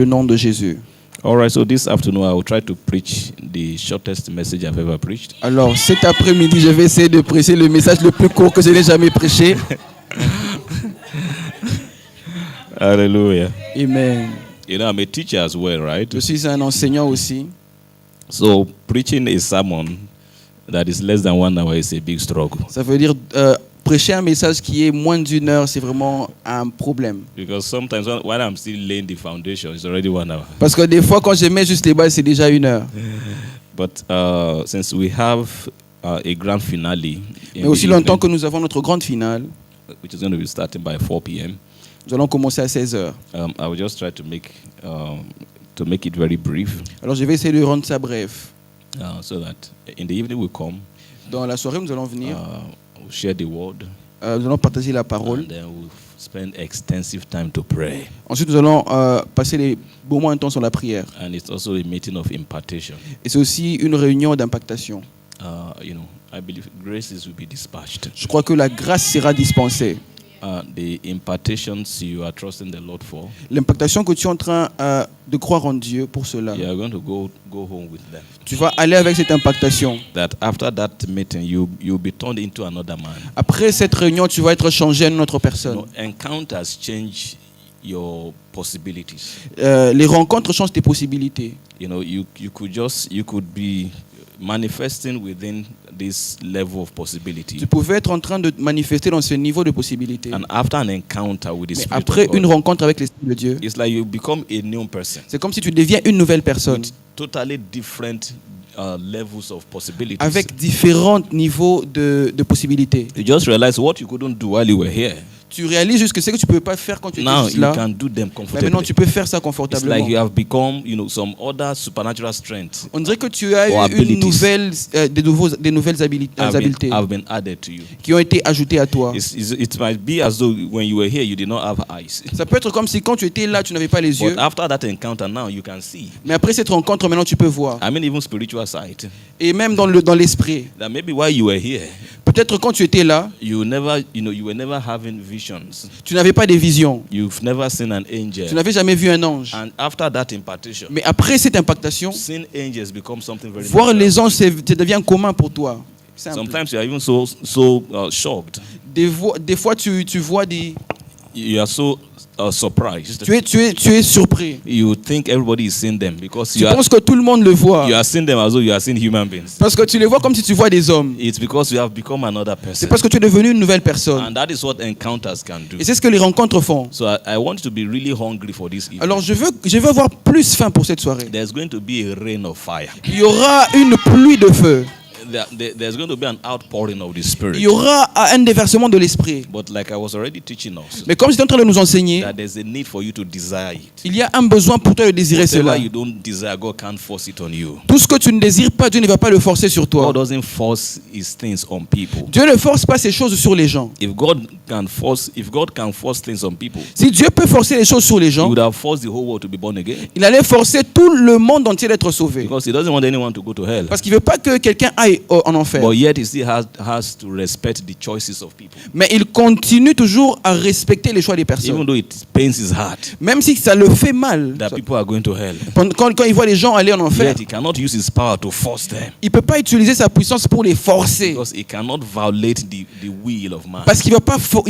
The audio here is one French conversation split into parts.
Le nom de Jésus. All right, so this afternoon I will try to preach the shortest message I've ever preached. Alors, cet après-midi, je vais essayer de prêcher le message le plus court que je n'ai jamais prêché. Hallelujah. Amen. You know, I'm a teacher as well, right? Je suis un enseignant aussi. So preaching a sermon that is less than 1 hour is a big struggle. Ça veut dire prêcher un message qui est moins d'1 heure, c'est vraiment un problème. Because sometimes when I'm still laying the foundation, it's already 1 hour. Parce que des fois, quand je mets juste les bases, c'est déjà 1 heure. But since we have a grand finale, Mais aussi longtemps que nous avons notre grande finale, which is going to be starting by 4 p.m., nous allons commencer à 16 heures. I will just try to make it very brief, Alors je vais essayer de rendre ça bref. so that in the evening we come, Dans la soirée, nous allons venir, we'll share the word, nous allons partager la parole. and then we'll spend extensive time to pray. Ensuite, nous allons passer les beaux moments de temps sur la prière. And it's also a meeting of impartation. Et c'est aussi une réunion d'impactation. You know, I believe graces will be dispatched. Je crois que la grâce sera dispensée. The impartations you are trusting the Lord for, L'impactation que tu es en train de croire en Dieu pour cela, you are going to go home with them. tu vas aller avec cette impactation. That after that meeting, you'll be turned into another man. Après cette réunion, tu vas être changé en une autre You personne. know, encounters change your possibilities. Les rencontres changent tes possibilités. You know, you could be manifesting within this level of possibility. Tu pouvais être en train de manifester dans ce niveau de possibilités. And after an encounter with the Mais Spirit après of une God, rencontre avec l'Esprit de Dieu, it's like you become a new person c'est comme si tu deviens une nouvelle personne with totally different levels of possibilities. avec différents niveaux de possibilités. You just realize what you couldn't do while you were here. Tu réalises juste que ce que tu ne pouvais pas faire quand tu étais Now juste you là. can do them Mais comfortably. maintenant, tu peux faire ça It's confortablement. like you have become, you know, some other supernatural strength On dirait que tu as or eu abilities des nouvelles habiletés have been added to you. qui ont été ajoutées à toi. It might be as though when you were here, you did not have eyes. Ça peut être comme si quand tu étais là, tu n'avais pas les yeux. But after that encounter, now you can see. Mais après cette rencontre, maintenant, tu peux voir. I mean, even spiritual sight. Et même dans l'esprit. That maybe while you were here, Peut-être quand tu étais là, you were never having visions. tu n'avais pas des visions. You've never seen an Tu angel. n'avais jamais vu un ange. And after that impartation, Mais après cette impactation, seeing angels become something very voir natural. les anges, ça devient commun pour toi. Simple. Sometimes you are even so shocked. Des fois, tu vois des... You are so surprised. Tu es surpris. You think everybody is seeing them because Tu penses que tout le monde le voit. you are seeing them as though you are seeing human beings. Parce que tu les vois comme si tu vois des hommes. It's because you have become another C'est person. parce que tu es devenu une nouvelle personne. And that is what encounters can do. Et c'est ce que les rencontres font. So I want you to be really hungry for this evening. Alors je veux avoir plus faim pour cette soirée. There's going to be a rain of fire. Il y aura une pluie de feu. There's going to be an outpouring of the Spirit. Il y aura un déversement de l'esprit. But like I was already teaching us, Mais comme j'étais en train de nous enseigner, that there's a need for you to desire it. il y a un besoin pour toi de désirer Whatever cela. you don't desire, God can't force it on you. Tout ce que tu ne désires pas, Dieu ne va pas le forcer sur toi. God doesn't force His things on people. Dieu ne force pas ces choses sur les gens. If God can force things on people, Si Dieu peut forcer les choses sur les He gens, would have forced the whole world to be born again. il allait forcer tout le monde entier d'être sauvé. Because He doesn't want anyone to go to hell. Parce qu'il ne veut pas que quelqu'un aille en enfer. But yet He still has to respect the choices of people. Mais il continue toujours à respecter les choix des Even personnes. though it pains His heart Même si ça le fait mal. that people are going to hell. Quand il voit les gens aller en enfer, Yet He cannot use His power to force them. il ne peut pas utiliser sa puissance pour les forcer. Because He cannot violate the will of man. Parce qu'il ne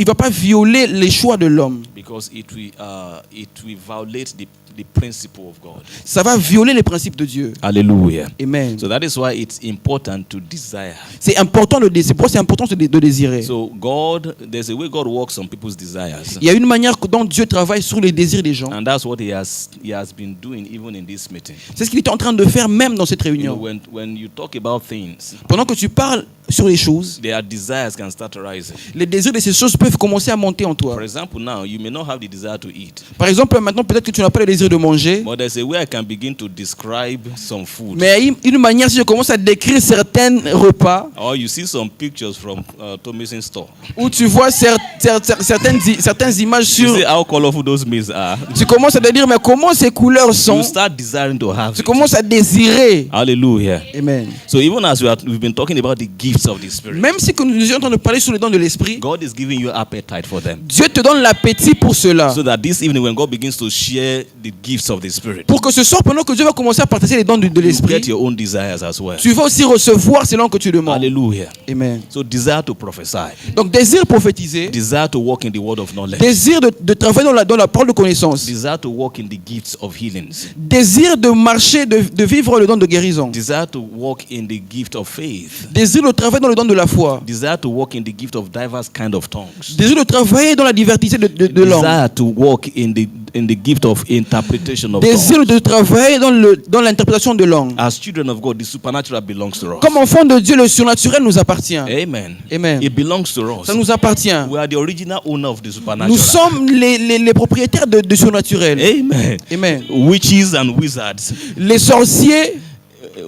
va pas violer les choix de l'homme. Because it will violate the principle of God. Ça va violer les principes de Dieu. Hallelujah. Amen. So that is why it's important to desire. C'est important de désirer. Pour ça, c'est important de désirer. So there's a way God works on people's desires. Il y a une manière dont Dieu travaille sur les désirs des gens. And that's what he has been doing even in this meeting. C'est ce qu'il était en train de faire même dans cette You know, réunion. when you talk about things, Pendant que tu parles sur les choses, their desires can start rising. les désirs de ces choses peuvent commencer à monter en toi. For example, now you may not have the desire to eat, Par exemple, maintenant, peut-être que tu n'as pas le désir de manger, but there's a way I can begin to describe some food. mais une manière, si je commence à décrire certains repas, Or you see some pictures from Thomas's store. où tu vois certaines images You sur... see how colorful those meals are. Tu commences à te dire, mais comment ces couleurs You sont? start desiring to have Tu it. commences à désirer. Hallelujah. Amen. So even as we've been talking about the gifts gifts of the Spirit, Même si que nous sommes en train de parler sur les dons de l'esprit, God is giving you appetite for them. Dieu te donne l'appétit pour cela. So that this evening, when God begins to share the gifts of the Spirit, Pour que ce soir, pendant que Dieu va commencer à partager les dons de you l'esprit, get your own desires as well. tu vas aussi recevoir selon que tu demandes. Hallelujah. Amen. So desire to prophesy, Donc désir prophétiser, desire to walk in the word of knowledge, désir de travailler dans la parole de connaissance, desire to walk in the gifts of healings, désir de marcher, de vivre le don de guérison, desire to walk in the gift of faith, désir de travailler dans le don de la foi, desire to walk in the gift of diverse kind of tongues, désir de travailler dans la diversité de langues, desire to walk in the gift of interpretation of désir tongues. de travailler dans l'interprétation de langues. As children of God, the supernatural belongs to us. Comme enfants de Dieu, le surnaturel nous appartient. Amen. Amen. It belongs to us. Ça nous appartient. We are the original owner of the supernatural. Nous sommes les propriétaires de surnaturel. Amen. Amen. Witches and wizards. Les sorciers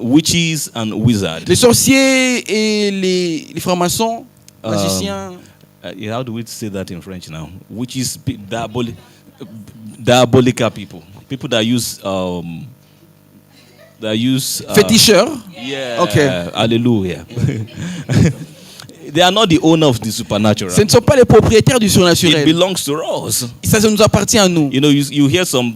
Witches and wizards. Les sorciers et les francs-maçons, magiciens. How do we say that in French now? Witches, diabolical people. People that use Féticheurs. Yeah. Okay. Hallelujah. They are not the owner of the supernatural. Ce ne sont pas les propriétaires du It surnaturel. belongs to us. Ça nous appartient à nous. You know, you hear some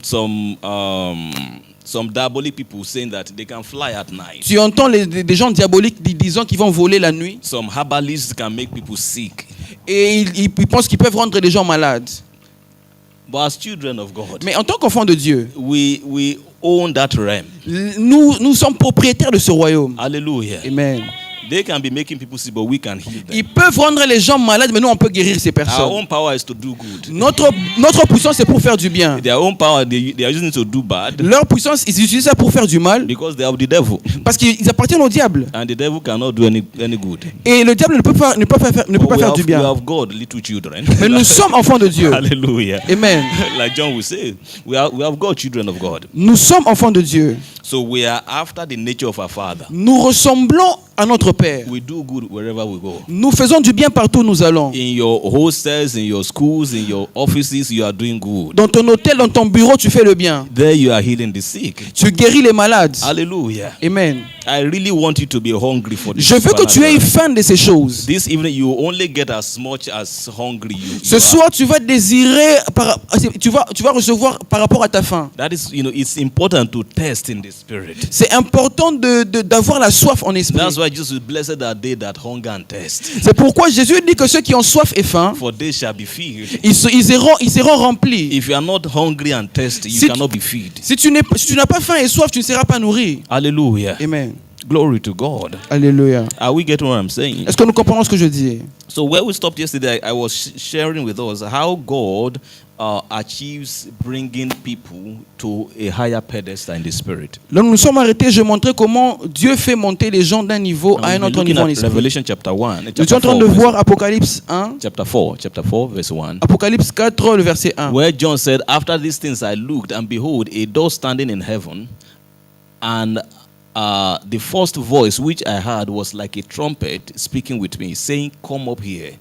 diabolic people saying that they can fly at night. Tu entends des gens diaboliques disant qu'ils vont voler la nuit. Some herbalists can make people sick. Et ils pensent qu'ils peuvent rendre les gens malades. But as children of God, Mais en tant qu'enfants de Dieu, we own that realm. nous sommes propriétaires de ce royaume. Hallelujah. Amen. They can be making people sick, but we can heal them. Ils peuvent rendre les gens malades, mais nous, on peut guérir ces Our personnes. own power is to do good. Notre puissance, c'est pour faire du bien. Their own power, they are using it to do bad Leur puissance, ils utilisent ça pour faire du mal, because they have the devil. parce qu'ils appartiennent au diable. And the devil cannot do any good. Et le diable ne peut pas faire du We bien. have God, little children. Mais nous sommes enfants de Dieu. Hallelujah. Amen. Like John will say, we have God, children of God. Nous sommes enfants de Dieu. So we are after the nature of our Father. Nous ressemblons à notre Père. We do good wherever we go. Nous faisons du bien partout où nous allons. In your hostels, in your schools, in your offices, you are doing good. Dans ton hôtel, dans ton bureau, tu fais le bien. There you are healing the sick. Tu guéris les malades. Hallelujah. Amen. I really want you to be hungry for this. Je veux que tu aies faim de ces choses. This evening you only get as much as hungry you Ce are. soir, tu vas désirer, tu vas recevoir par rapport à ta faim. That is, it's important to test in the spirit. C'est important d'avoir la soif en esprit. That's why Jesus said, blessed are they that hunger and thirst, C'est pourquoi Jésus dit que ceux qui ont soif et faim, for they shall be filled. ils seront remplis. If you are not hungry and thirsty, you Si- cannot be filled. Si tu n'as pas faim et soif, tu ne seras pas nourri. Hallelujah. Amen. Glory to God. Alléluia. Are we getting what I'm saying? Est-ce que nous comprenons ce que je dis? So where we stopped yesterday, I was sharing with us how God achieves bringing people to a higher pedestal in the spirit. Là, nous nous sommes arrêtés. Je montrais comment Dieu fait monter les gens d'un niveau à un And we're autre looking niveau en at esprit. Revelation chapter 1. Nous sommes en train de voir Apocalypse 1, Chapter 4, verse 1. Apocalypse 4, le verset 1. Where John said, after these things I looked, and behold, a door standing in heaven, and the first voice which I heard was like a trumpet speaking with me, saying, come up here,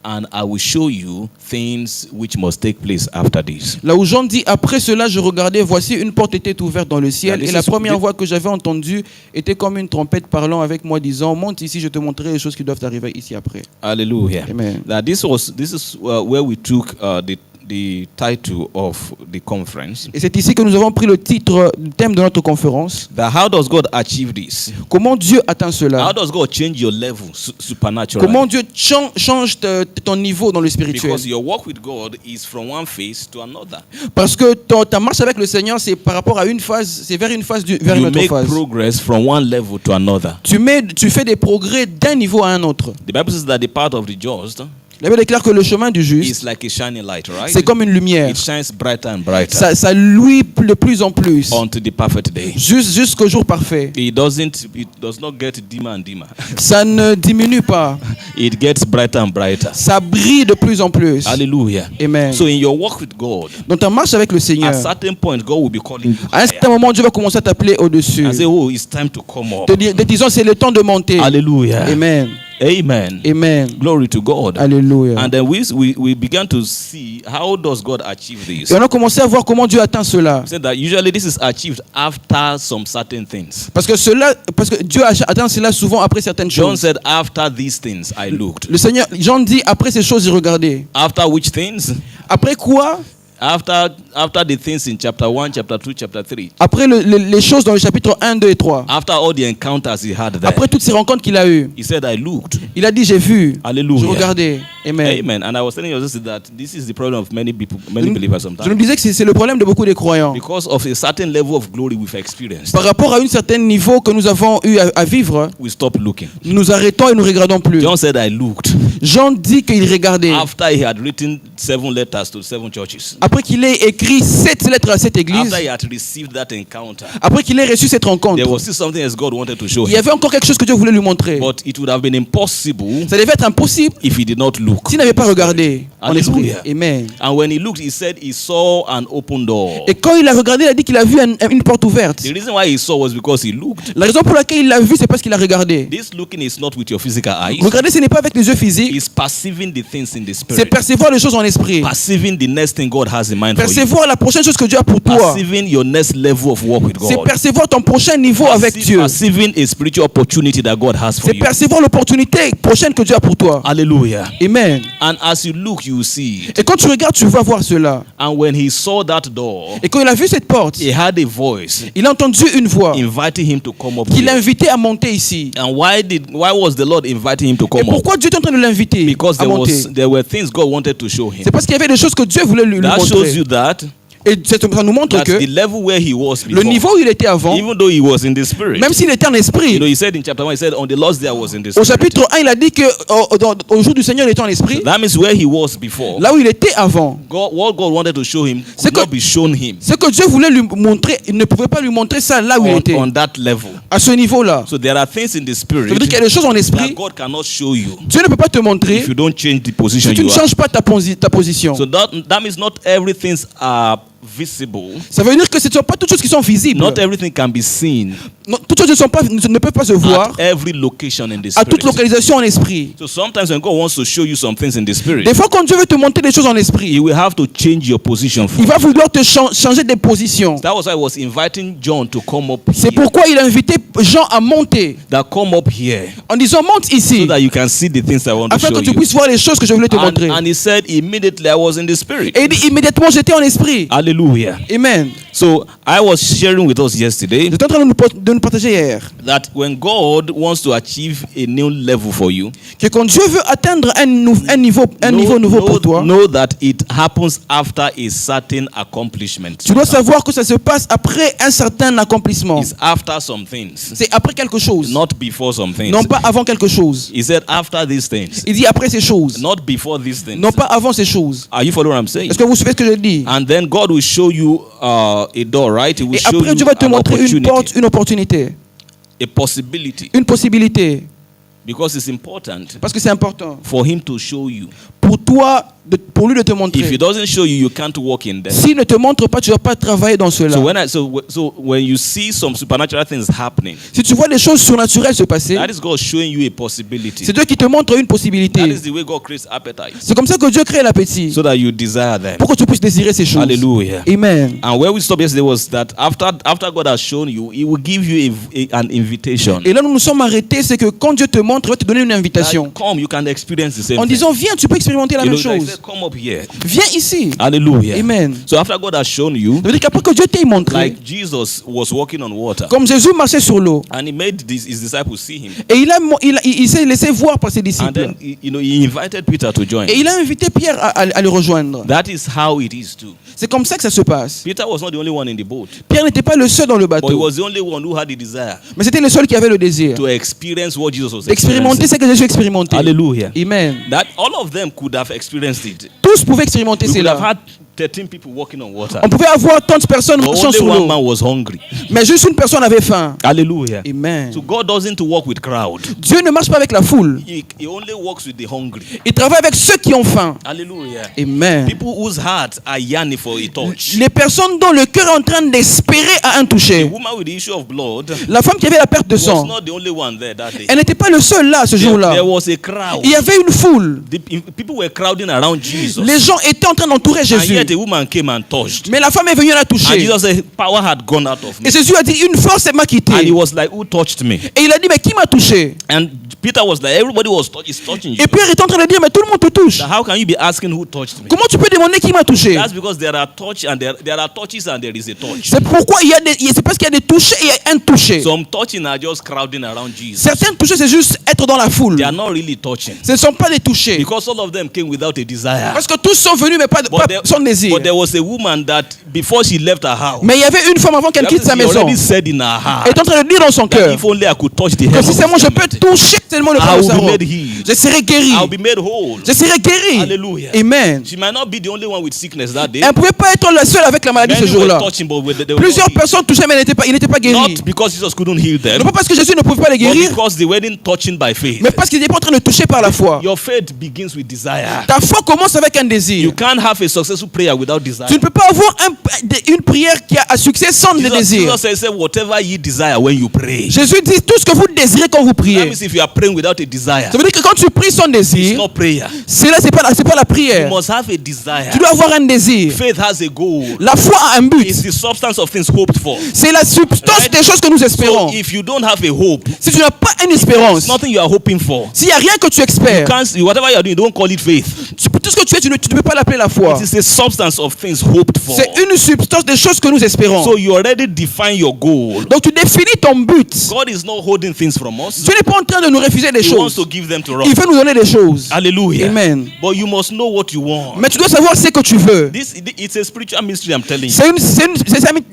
and I will show you things which must take place after this. Là où Jean dit, après cela, je regardais, voici une porte était ouverte dans le ciel, Now, this et la is- première voix que j'avais entendue était comme une trompette parlant avec moi, disant, monte ici, je te montrerai les choses qui doivent arriver ici après. Hallelujah. Amen. Now, this is where we took the title of the conference. Et c'est ici que nous avons pris le thème de notre conférence. That how does God achieve this? Comment Dieu atteint How cela? does God change your level supernaturally? Comment Dieu change ton niveau dans le spirituel? Because your walk with God is from one phase to another. Parce que ta marche avec le Seigneur, c'est par rapport à une phase, c'est vers une phase, vers une You autre make phase. progress from one level to another. Tu fais des progrès d'un niveau à un autre. The Bible says that the path of the just La Bible déclare que le chemin du juste, is like a shining light, right? c'est comme une lumière. It shines brighter and brighter Ça luit de plus en plus. unto the perfect day. Jusqu'au jour parfait. It does not get dimmer and dimmer. Ça ne diminue pas. It gets brighter and brighter. Ça brille de plus en plus. Hallelujah. Amen. So in your walk with God, Dans ta marche avec le at Seigneur, certain point, God will be calling you à un certain higher moment, Dieu va commencer à t'appeler au-dessus. and say, oh, it's time to come up. Te disant, c'est le temps de monter. Hallelujah. Amen. Amen. Amen. Glory to God. Alléluia. And then we began to see how does God achieve this. Et on a commencé à voir comment Dieu atteint cela. He said that usually this is achieved after some certain things. Parce que Dieu atteint cela souvent après certaines John choses. said, after these things I looked. Le Seigneur, Jean dit, après ces choses, il regardait. After which things? Après quoi? After the things in chapter 1, chapter 2, chapter 3. Après les choses dans le chapitre 1, 2 et 3. After all the encounters he had there. Après toutes ces rencontres qu'il a eues. He said, I looked. Il a dit, j'ai vu. Hallelujah. Je regardais. Amen. Amen. And I was telling you that this is the problem of many people, many believers Je nous sometimes. disais que c'est le problème de beaucoup de croyants. Because of a certain level of glory we've experienced, Par rapport à un certain niveau que nous avons eu à vivre, we stop looking. nous nous arrêtons et nous ne regardons plus. John said, I looked. Jean dit qu'il regardait. After he had written 7 letters to 7 churches. Après qu'il ait écrit 7 lettres à cette église, After he had received that encounter, après qu'il ait reçu cette rencontre, there was still something else God wanted to show il y him. avait encore quelque chose que Dieu voulait lui montrer. But it would have been impossible Ça devait être impossible if he did not look. s'il n'avait pas regardé en esprit. Hallelujah. Amen. And when he looked, he said he saw an open door. Et quand il a regardé, il a dit qu'il a vu une porte ouverte. The reason why he saw was because he looked. La raison pour laquelle il l'a vu, c'est parce qu'il a regardé. This looking is not with your physical eyes. Regarder, ce n'est pas avec les yeux physiques, It's perceiving the things in the c'est spirit. percevoir les choses en esprit. Perceiving the next thing God has in mind for you. Percevoir la prochaine chose que Dieu a pour toi. Perceiving your next level of walk with C'est God. percevoir ton prochain niveau avec Dieu. Perceiving a spiritual opportunity that God has for C'est you. percevoir l'opportunité prochaine que Dieu a pour toi. Hallelujah. Amen. And as you look, you will see it. Et quand tu regardes, tu vas voir cela. And when he saw that door, Et quand il a vu cette porte, he had a voice il a entendu une voix inviting him to come up qui here. l'invitait à monter ici. And why was the Lord inviting him to Et come up? pourquoi Dieu est en train de l'inviter Because à monter? there were things God wanted to show him. C'est parce qu'il y avait des choses que Dieu voulait lui That shows montrer. you that Et ça nous montre the que level where he was le before, niveau où il était avant, even though he was in the spirit. même s'il était en esprit, You know, he said in chapter 1, he said, on the Lord's day I was in the au spirit. chapitre 1, il a dit que au jour du Seigneur, il était en esprit. That means where he was before, Là où il était avant, what God wanted to show him C'est could not que- be shown him ce que Dieu voulait lui montrer, il ne pouvait pas lui montrer ça là où il était, on that level. à ce niveau-là. So there are things in the Ça veut spirit dire qu'il y a des choses en that esprit, God cannot show you Dieu ne peut pas te montrer if you don't change the position si tu ne you are. changes pas ta position. So that means not everything are visible. Ça veut dire que ce ne sont pas toutes choses qui sont visibles. Not everything can be seen Non, toutes choses ne peuvent pas se voir at every location in the à toute spirit. localisation en esprit. So sometimes when God wants to show you some things in the spirit, Des fois, quand Dieu veut te montrer des choses en He esprit, will have to change your position. il va vouloir te changer des positions. That was why I was inviting John to come up C'est here. pourquoi il a invité Jean à monter That come up here en disant monte so ici that you can see the things I want to afin show que tu you. puisses voir les choses que je voulais te montrer. And he said immediately I was in the spirit. Et il dit immédiatement j'étais en esprit. Hallelujah. Amen. So I was sharing with us yesterday J'étais en train de nous partager hier that when God wants to achieve a new level for you, que quand Dieu veut atteindre un niveau nouveau pour toi, know that it happens after a certain accomplishment. tu dois savoir que ça se passe après un certain accomplissement. It's after some things, C'est après quelque chose, not before some things. non pas avant quelque chose. He said after these things, Il dit après ces choses, not before these things. non pas avant ces choses. Are you following what I'm saying? Est-ce que vous suivez ce que je dis? And then God will show you a door, right? He will Et show après you Dieu va te an montrer une opportunity, porte, une opportunité, a possibility, une possibilité. because it's important Parce que c'est important for Him to show you. pour toi, pour lui de te If He montrer. doesn't show you, you can't walk in there. S'il ne te montre pas, tu ne vas pas travailler dans cela. So when you see some supernatural things happening, Si tu vois les choses surnaturelles se passer, that is God showing you a possibility. c'est Dieu qui te montre une That possibilité. is the way God creates appetite, C'est comme ça que Dieu crée l'appétit, so that you desire them. pour que tu puisses désirer ces choses. Hallelujah. Amen. And where we stopped yesterday was that after God has shown you, He will give you an invitation. Et là, nous nous sommes arrêtés, c'est que quand Dieu te montre, il va te donner une invitation. That, come, you can experience the same En thing. disant, viens, tu peux expérimenter la You même know, like I chose. said, come up here. Viens ici. Hallelujah. Amen. So after God has shown you, Ça veut dire qu'après que Dieu t'ait montré, like Jesus was walking on water, comme Jésus marchait sur l'eau, and He made his disciples see Him, et il s'est laissé voir par ses and disciples. then He invited Peter to join. Et il a invité Pierre à le rejoindre. That is how it is too. C'est comme ça que ça se passe. Peter was not the only one in the boat, Pierre n'était pas le seul dans le but he bateau, was the only one who had the desire mais c'était le seul qui avait le désir to experience what Jesus was d'expérimenter experiencing. ce que Jésus expérimentait. Hallelujah. Amen. That all of them could have experienced it. Tous pouvaient expérimenter We could have cela. had 13 people walking on water. On pouvait avoir 30 personnes But marchant only sur one l'eau. man was hungry. Mais juste une personne avait faim. Hallelujah. Amen. So God doesn't walk with crowd. Dieu ne marche pas avec la foule. He only walks with the hungry. Il travaille avec ceux qui ont faim. Hallelujah. Amen. People whose hearts are yearning for a touch. Les personnes dont le cœur est en train d'espérer à un The toucher. woman with the issue of blood La femme qui avait la perte de was sang, not the only one there that day. elle n'était pas le seul là ce There jour-là. was a crowd. Il y avait une foule. People were crowding around Jesus. Les gens étaient en train d'entourer And Jésus. yet a woman came and touched. Mais la femme est venue la And toucher. Jesus said, power had gone out of me. Et Jésus a dit, une force m'a quitté. And he was like, who touched me? Et il a dit, mais qui m'a touché? And Peter was like, everybody is touching you. Et Pierre est en train de dire, mais tout le monde te touche. Now, how can you be asking who touched me? Comment tu peux demander qui m'a touché? That's because there are touch and there are touches and there is a touch. C'est pourquoi c'est parce qu'il y a des touchés et il y a un touché. Some touching are just crowding around Jesus. Certains touchés, c'est juste être dans la foule. They are not really touching. Ce ne sont pas des touchés. Because all of them came without a desire. Parce que tous sont venus, mais pas sans désir. But there was a woman that before she left her house, Mais il y avait une femme avant qu'elle quitte sa she maison. already said in her heart Elle est en train de dire dans son that cœur if only I could touch the hem que of si his seulement je peux garment, toucher seulement le I bord de will sa be robe, made healed. je serai guéri. I'll be made whole. Je serai guéri. Hallelujah. Amen. She might not be the only one with sickness that day. Elle ne pouvait pas être la seule avec la maladie ce Many were jour-là. touching, but they were Plusieurs not healed. personnes touchaient, mais ils n'étaient pas guéris. Not because Jesus couldn't heal them, Non pas parce que Jésus ne pouvait pas les but guérir, because they weren't touching by faith. mais parce qu'ils n'étaient pas en train de toucher par la foi. Your faith begins with desire. Ta foi commence avec un désir. You can't have a successful prayer without desire. Tu ne peux pas avoir une prière qui a un succès sans le désir. Jesus said, whatever ye desire when you pray. Jésus dit tout ce que vous désirez quand vous That priez. means if you are praying without a desire, Ça veut dire que quand tu pries sans it's désir, not prayer. c'est pas la You prière. must have a desire. Tu dois avoir un désir. Faith has a goal. La foi a un but. It's the substance of things hoped for. C'est la substance des choses que nous espérons. So if you don't have a hope, Si tu n'as pas une espérance, it's nothing you are hoping for. s'il n'y a rien que tu espères, Whatever you are doing, don't call it faith. tout ce que tu es, tu ne peux pas l'appeler la foi. It is a substance of things hoped for. C'est une substance des choses que nous espérons. So you already define your goal. Donc tu définis ton but. God is not holding things from us. Dieu n'est pas en train de nous refuser des He wants choses. to give them to Il us. veut nous donner des choses. Hallelujah. Amen. But you must know what you want. Mais tu dois savoir ce que tu veux. It's a spiritual mystery, I'm telling you. C'est un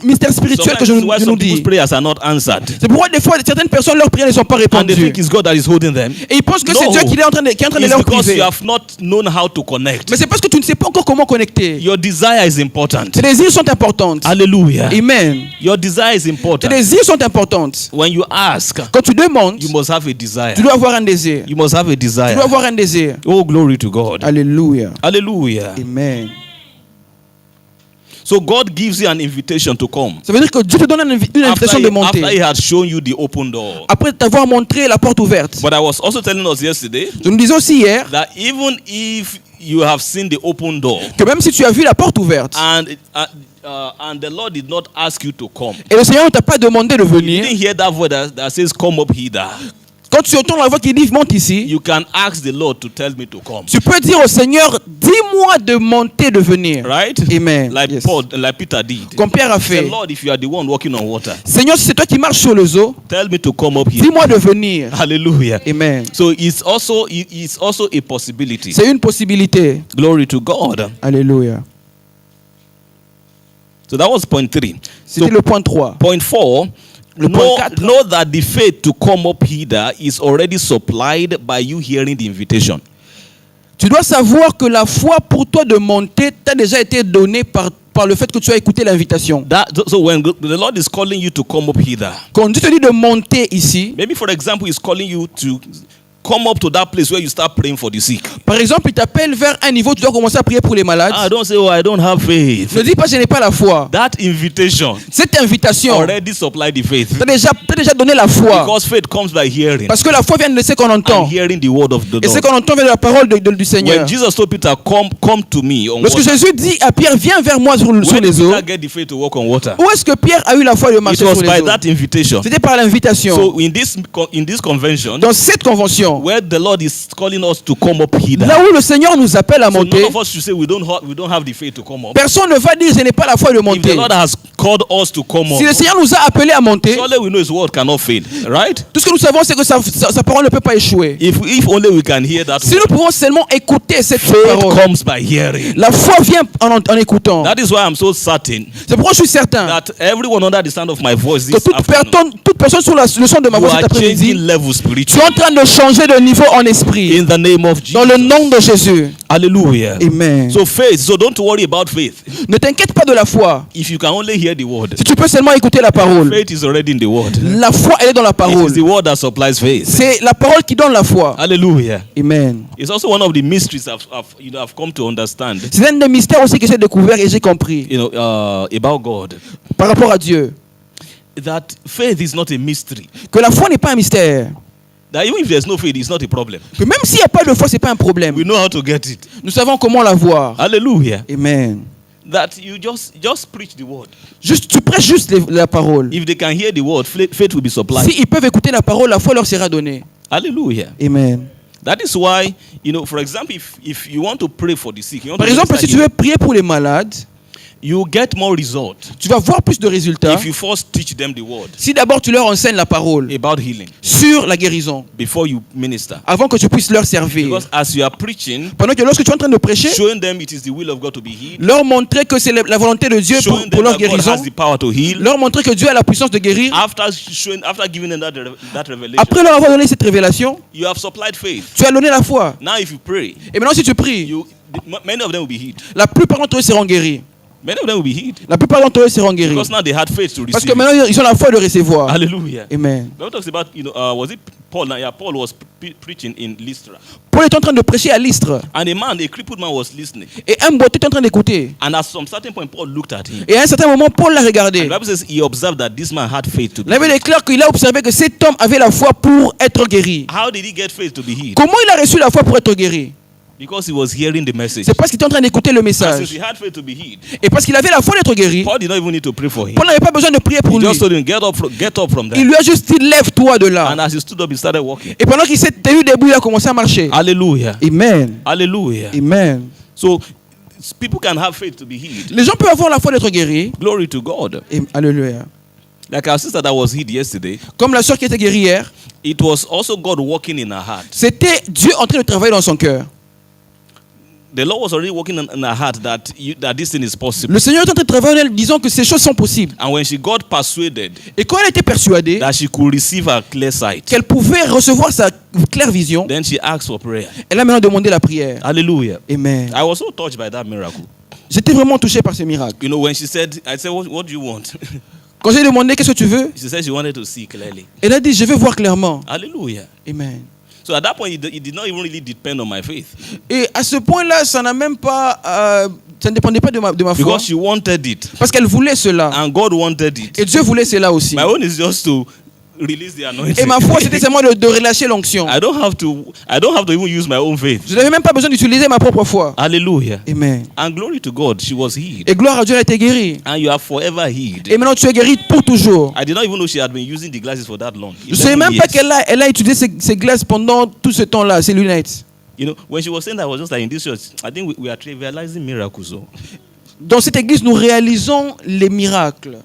mystère spirituel que je Sometimes why nous some people's dis. prayers are not answered. C'est pourquoi des fois certaines personnes leurs prières ne sont pas And they répondues. think it's God that is holding them. Et ils pensent que No. c'est Dieu qui est en train de It's leur because priver. you have not known how to connect. Mais c'est parce que tu ne sais pas encore comment connecter. Your desire is important. Tes désirs sont importants. Hallelujah. Amen. Your desire is Tes important. désirs sont importants. When you ask, Quand tu demandes, you must have a desire. tu dois avoir un désir. You must have a Tu desire. dois avoir un désir. Oh, glory to God. Alléluia. Hallelujah. Amen. So God gives you an invitation to come. Ça veut dire que Dieu te donne une invitation de After He monter. had shown you the open door. Après t'avoir montré la porte ouverte. But I was also telling us yesterday Je nous disais aussi hier that even if you have seen the open door que même si tu as vu la porte ouverte and the Lord did not ask you to come, et le Seigneur ne t'a pas demandé de you venir, didn't hear that voice that says, come up hither. quand tu entends la voix qui dit monte ici, You can ask the Lord to tell me to come. tu peux dire au Seigneur, dis-moi de monter, de venir. Right? Amen. Like Yes. like Peter did. Comme Pierre a He said, fait. Lord, if you are the one walking on water, Seigneur, si c'est toi qui marches sur les eaux, tell me to come up here. dis-moi de venir. Hallelujah. Amen. So it's also a possibility. C'est une possibilité. Glory to God. Alléluia. So that was point 3. C'était So le point 3. point 4. Le point 4. Know that the faith to come up hither is already supplied by you hearing the invitation. Tu dois savoir que la foi pour toi de monter t'a déjà été donnée par le fait que tu as écouté l'invitation. So when the Lord is calling you to come up hither, Quand Dieu te dit de monter ici, maybe for example, He's calling you to come up to that place where you start praying for the sick. par exemple, il t'appelle vers un niveau, tu dois commencer à prier pour les malades. Don't say, oh, I don't have faith. Ne dis pas, je n'ai pas la foi. That invitation Cette invitation already supplied the faith. t'a déjà donné la foi. Because faith comes by hearing. Parce que la foi vient de ce qu'on And entend. hearing the word of the Et ce Lord. qu'on entend vient de la parole du Seigneur. When Jesus told Peter, come to me on Lorsque water, Jésus dit à Pierre, viens vers moi sur when les did eaux, Peter get the faith to walk on water? où est-ce que Pierre a eu la foi de It marcher was sur by les eaux? that invitation. C'était par l'invitation. So in this convention, Dans cette convention, where the Lord is calling us to come up hither, là où le Seigneur nous appelle à so monter, none of us should say we don't have the faith to come up. personne ne va dire je n'ai pas la foi de If the monter. Lord has called us to come Si le up, Seigneur nous a appelés à monter, surely we know His word cannot fail, right? tout ce que nous savons, c'est que sa parole ne peut pas échouer. If only we can hear that Si nous word. pouvons seulement écouter cette Faith parole, comes by hearing. la foi vient en écoutant. That is why I'm so certain C'est pourquoi je suis certain that everyone under the sound of my voice que this afternoon, toute personne sous le son de ma you voix are cet changing après-midi, level tu es spiritually en train de changer de niveau en esprit. in the name of Dans le Jesus. nom de Jésus. Hallelujah. Amen. So faith, so don't worry about faith. Ne t'inquiète pas de la foi. If you can only hear the word, Si tu peux seulement écouter la parole, faith is already in the word. la foi, elle est dans la It parole. is the word that supplies faith. C'est la parole qui donne la foi. Hallelujah. Amen. It's also one of the mysteries I've come to understand, C'est un des mystères aussi que j'ai découvert et j'ai compris about God. par rapport à Dieu. That faith is not a mystery. Que la foi n'est pas un mystère. That even if there's no faith, it's not a problem. Que même s'il n'y a pas de foi, ce n'est pas un problème. We know how to get it. Nous savons comment la voir. Hallelujah. Amen. That you just preach the word. Juste, tu prêches juste la parole. If they can hear the word, faith will be supplied. S'ils peuvent écouter la parole, la foi leur sera donnée. Hallelujah. Amen. That is why, for example, if you want to pray for the sick, you want Par to exemple, minister si tu healing, veux prier pour les malades, you get more results tu vas voir plus de résultats if you first teach them the word si d'abord tu leur enseignes la parole about healing sur la guérison before you minister. avant que tu puisses leur servir. Because as you are preaching, Pendant que lorsque tu es en train de prêcher, showing them it is the will of God to be healed, leur montrer que c'est la volonté de Dieu showing pour them leur that God guérison, has the power to heal. leur montrer que Dieu a la puissance de guérir. After giving them that revelation, Après leur avoir donné cette révélation, you have supplied faith. tu as donné la foi. Now if you pray, Et maintenant si tu pries, many of them will be healed. la plupart d'entre eux seront guéris. Many of them will be healed. La plupart d'entre eux seront guéris. Because now they had faith to Parce receive que maintenant ils ont la foi de recevoir. it. Hallelujah. Amen. The Bible talks about, was it Paul? Yeah, Paul was preaching in Lystra. Paul est en train de prêcher à Lystre. And a crippled man was listening. Et un boiteux est en train d'écouter. And at some certain point, Paul looked at him. Et à un certain moment, Paul l'a regardé. And the Bible says he observed that this man had faith to be La Bible healed. déclare qu'il a observé que cet homme avait la foi pour être guéri. How did he get faith to be healed? Comment il a reçu la foi pour être guéri? Because he was hearing the message. C'est parce qu'il était en train d'écouter le And since message. he had faith to be healed, Et parce qu'il avait la foi d'être guéri, Paul did not even need to pray for him. Paul n'avait pas besoin de prier pour He lui. just told him, get up from Il there. lui a juste dit, lève-toi de là. And as he stood up, he started walking. Et pendant qu'il s'est tenu debout, il a commencé à marcher. Hallelujah. Amen. Hallelujah. Amen. So people can have faith to be healed. Les gens peuvent avoir la foi d'être guéris. Glory to God. Alléluia. Like our sister that was healed yesterday, Comme la sœur qui était guérie hier, it was also God working in her heart. c'était Dieu en train de travailler dans son cœur. The Lord was already working in her heart that this thing is possible. Le Seigneur est en train de travailler en elle, disant que ces choses sont possibles. And when she got persuaded Et quand elle était persuadée that she could receive her clear sight, qu'elle pouvait recevoir sa claire vision, then she asked for prayer. elle a maintenant demandé la prière. Hallelujah. Amen. I was so touched by that miracle. J'étais vraiment touché par ce miracle. When she said, I said, what do you want? Quand j'ai demandé qu'est-ce que tu veux, She said she wanted to see clearly. elle a dit je veux voir clairement. Hallelujah. Amen. So at that point, it did not even really depend on my faith. Et à ce point-là, ça n'a même pas, ça ne dépendait pas de ma foi, Because she wanted it. parce qu'elle voulait cela. And God wanted it. Et Dieu voulait cela aussi. My own is just to release the anointing. Et ma foi, c'était seulement de relâcher l'onction. I don't have to even use my own faith. Je n'avais même pas besoin d'utiliser ma propre foi. Hallelujah. Amen. And glory to God, she was healed. Et gloire à Dieu, elle a été guérie. And you are forever healed. Et maintenant, tu es guérie pour toujours. I did not even know she had been using the glasses for that long. Je ne savais 11 même pas years. qu'elle a utilisé ses glaces pendant tout ce temps-là, ses lunettes. When she was saying that, I was just like, in this church, I think we are trivializing miracles. So. Dans cette église, nous réalisons les miracles.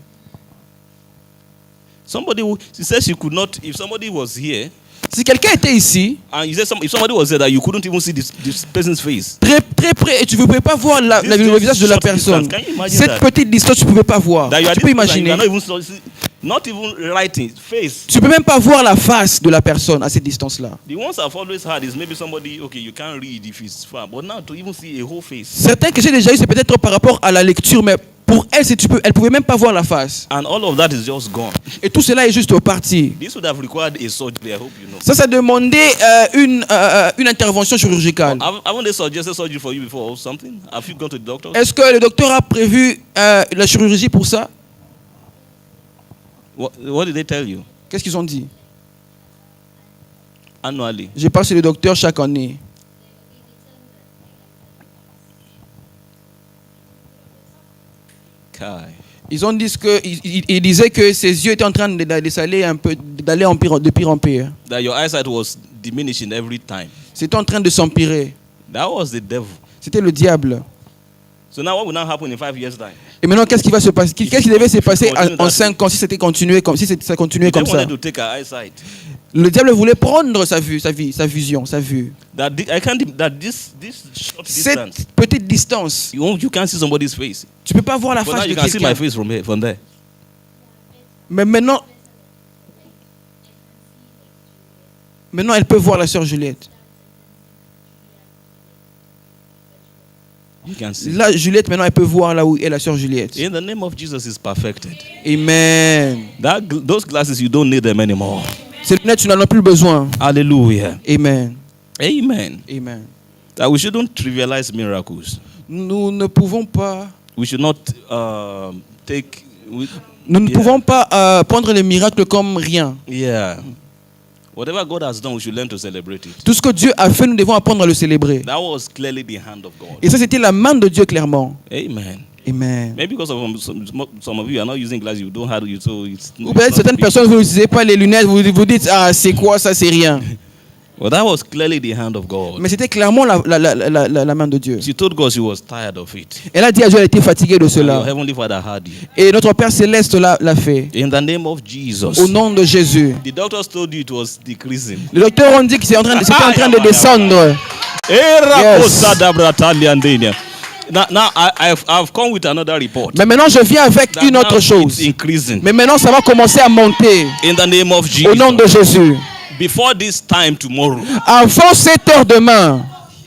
She said she could not, if somebody was here, Si quelqu'un était ici, and you said if somebody was there that you couldn't even see this person's face. très près, et tu ne pouvais pas voir le visage de la personne. Can you imagine Cette that? petite distance, tu ne pouvais pas voir. That you are Tu peux imaginer. you are not even writing face. Tu ne peux même pas voir la face de la personne à cette distance-là. The ones I've always had is maybe somebody, okay, you can't read if it's far, but now to even see a whole face. Certains que j'ai déjà eu, c'est peut-être par rapport à la lecture, mais pour elle, elle pouvait même pas voir la face. And all of that is just gone. Et tout cela est juste parti. This would have required a surgery, I hope you know. Ça demandait une intervention chirurgicale. Haven't they suggested surgery for you before or something? Have you gone to the doctor? Est-ce que le docteur a prévu la chirurgie pour ça? What did they tell you? Qu'est-ce qu'ils ont dit? Annually. Je parle sur le docteur chaque année. Kai. Ils ont dit ils disaient que ses yeux étaient en train d'aller de pire en pire. That your eyesight was diminishing every time. C'était en train de s'empirer. That was the devil. C'était le diable. So now what will now happen in 5 years' time? Et maintenant, qu'est-ce qui va se passer? Qu'est-ce qui devait se passer en 5 ans si ça continuait comme They ça? wanted to take our eyesight. Le diable voulait prendre sa vision, sa vue. That this short distance, Cette petite distance, you can't see somebody's face. tu ne peux pas voir la But now face de you can see my quelqu'un. face from there. Mais maintenant, elle peut voir la sœur Juliette. You can see. Là, Juliette, maintenant, elle peut voir là où est la sœur Juliette. In the name of Jesus is perfected. Amen. Those glasses, you don't need them anymore. Ces lunettes, tu n'en as plus besoin. Hallelujah. Amen. Amen. Amen. That we shouldn't trivialize miracles. Nous ne pouvons pas... We should not take. Nous ne pouvons pas prendre les miracles comme rien. Yeah. Whatever God has done, we should learn to celebrate it. Tout ce que Dieu a fait, nous devons apprendre à le célébrer. That was clearly the hand of God. Et ça, c'était la main de Dieu, clairement. Amen. Amen. Maybe because of some of you are not using glasses, you don't have it, so it's. Ou peut-être certaines personnes, vous n'utilisez pas les lunettes, vous dites, ah, c'est quoi ça, c'est rien. Well, that was clearly the hand of God. Mais c'était clairement la main de Dieu. She told God she was tired of it. Elle a dit à Dieu, elle était fatiguée de And cela. your heavenly Father had you. Et notre Père Céleste l'a fait. In the name of Jesus. Au nom de Jésus. The doctors told you it was decreasing. Les docteurs ont dit que c'était en train de descendre. Now I've come with another report. Mais maintenant, je viens avec That une autre now chose. it's increasing. Mais maintenant, ça va commencer à monter. In the name of Jesus. Au nom de Jésus. Before this time tomorrow. Avant 7 heures demain.